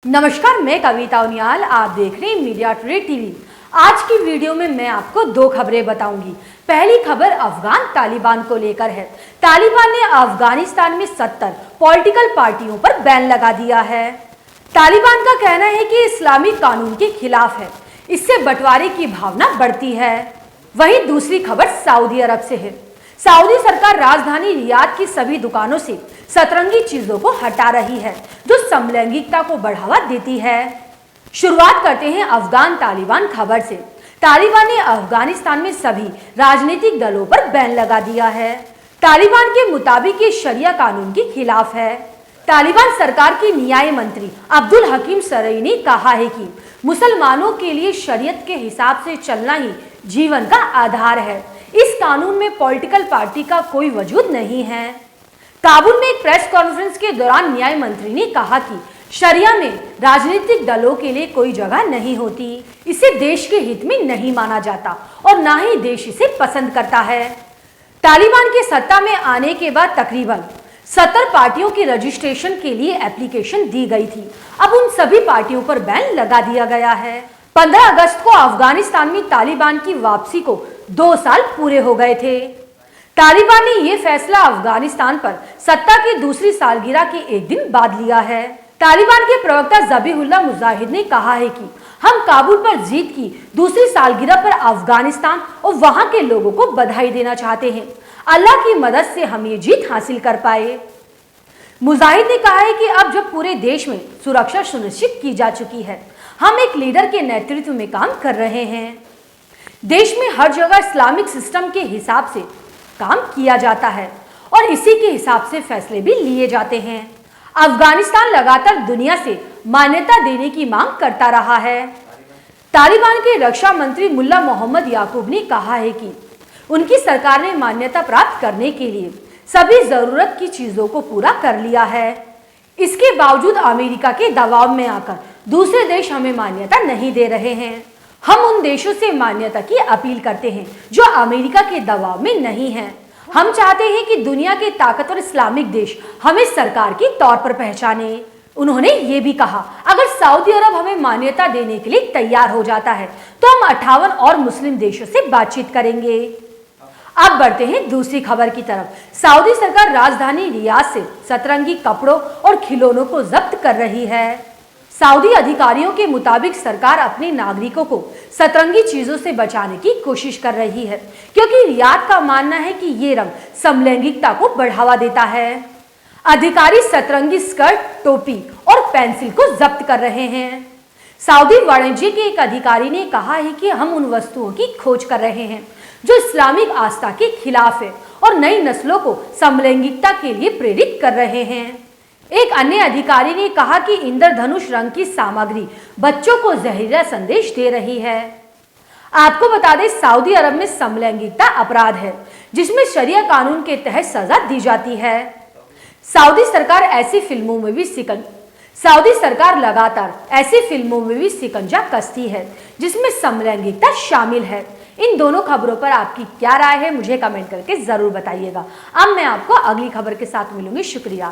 नमस्कार, मैं कविता उनियाल। आप देख रहे हैं मीडिया टुडे टीवी। आज की वीडियो में मैं आपको दो खबरें बताऊंगी। पहली खबर अफगान तालिबान को लेकर है। तालिबान ने अफगानिस्तान में 70 पॉलिटिकल पार्टियों पर बैन लगा दिया है। तालिबान का कहना है कि इस्लामिक कानून के खिलाफ है, इससे बंटवारे की भावना बढ़ती है। वहीं दूसरी खबर सऊदी अरब से है। सऊदी सरकार राजधानी रियाद की सभी दुकानों से सतरंगी चीजों को हटा रही है, जो समलैंगिकता को बढ़ावा देती है। शुरुआत करते हैं अफगान तालिबान खबर से। तालिबान ने अफगानिस्तान में सभी राजनीतिक दलों पर बैन लगा दिया है। तालिबान के मुताबिक ये शरिया कानून के खिलाफ है। तालिबान सरकार के न्याय मंत्री अब्दुल हकीम सरई ने कहा है कि मुसलमानों के लिए शरीयत के हिसाब से चलना ही जीवन का आधार है। इस कानून में पॉलिटिकल पार्टी का कोई वजूद नहीं है। काबुल में एक प्रेस कॉन्फ्रेंस के दौरान न्याय मंत्री ने कहा कि शरिया में राजनीतिक दलों के लिए कोई जगह नहीं होती, इसे देश के हित में नहीं माना जाता और ना ही देश इसे पसंद करता है। तालिबान के सत्ता में आने के बाद तकरीबन 70 पार्टियों की रजिस्ट्रेशन के लिए एप्लीकेशन दी गई थी। अब उन सभी पार्टियों पर बैन लगा दिया गया है। 15 अगस्त को अफगानिस्तान में तालिबान की वापसी को 2 साल पूरे हो गए थे। तालिबान ने यह फैसला अफगानिस्तान पर सत्ता की दूसरी सालगिरह के एक दिन बाद लिया है। तालिबान के प्रवक्ता ज़बीहुल्लाह मुजाहिद ने कहा है कि हम काबुल पर जीत की दूसरी सालगिरह पर अफगानिस्तान और वहां के लोगों को बधाई देना चाहते हैं। अल्लाह की मदद से हम ये जीत हासिल कर पाए। मुजाहिद ने कहा है कि अब जब पूरे देश में सुरक्षा सुनिश्चित की जा चुकी है, हम एक लीडर के नेतृत्व में काम कर रहे हैं। देश में हर जगह इस्लामिक सिस्टम के हिसाब से काम किया जाता है और इसी के हिसाब से फैसले भी लिए जाते हैं। अफगानिस्तान लगातार दुनिया से मान्यता देने की मांग करता रहा है। तालिबान के रक्षा मंत्री मुल्ला मोहम्मद याकूब ने कहा है कि उनकी सरकार ने मान्यता प्राप्त करने के लिए सभी जरूरत की चीजों को पूरा कर लिया है। इसके बावजूद अमेरिका के दबाव में आकर दूसरे देश हमें मान्यता नहीं दे रहे हैं। हम उन देशों से मान्यता की अपील करते हैं जो अमेरिका के दबाव में नहीं हैं। हम चाहते हैं कि दुनिया के ताकतवर इस्लामिक देश हमें सरकार के तौर पर पहचाने। उन्होंने ये भी कहा, अगर सऊदी अरब हमें मान्यता देने के लिए तैयार हो जाता है तो हम 58 और मुस्लिम देशों से बातचीत करेंगे। अब बढ़ते हैं दूसरी खबर की तरफ। सऊदी सरकार राजधानी रियाद से सतरंगी कपड़ों और खिलौनों को जब्त कर रही है। सऊदी अधिकारियों के मुताबिक सरकार अपने नागरिकों को सतरंगी चीजों से बचाने की कोशिश कर रही है, क्योंकि रियाद का मानना है कि ये रंग समलैंगिकता को बढ़ावा देता है। अधिकारी सतरंगी स्कर्ट, टोपी और पेंसिल को जब्त कर रहे हैं। सऊदी वाणिज्य के एक अधिकारी ने कहा है कि हम उन वस्तुओं की खोज कर रहे हैं जो इस्लामिक आस्था के खिलाफ है और नई नस्लों को समलैंगिकता के लिए प्रेरित कर रहे हैं। एक अन्य अधिकारी ने कहा कि इंद्रधनुष रंग की सामग्री बच्चों को जहरीला संदेश दे रही है। आपको बता दें, सऊदी अरब में समलैंगिकता अपराध है, जिसमें शरिया कानून के तहत सजा दी जाती है। सऊदी सरकार लगातार ऐसी फिल्मों में भी शिकंजा कसती है जिसमें समलैंगिकता शामिल है। इन दोनों खबरों पर आपकी क्या राय है, मुझे कमेंट करके जरूर बताइएगा। अब मैं आपको अगली खबर के साथ मिलूंगी। शुक्रिया।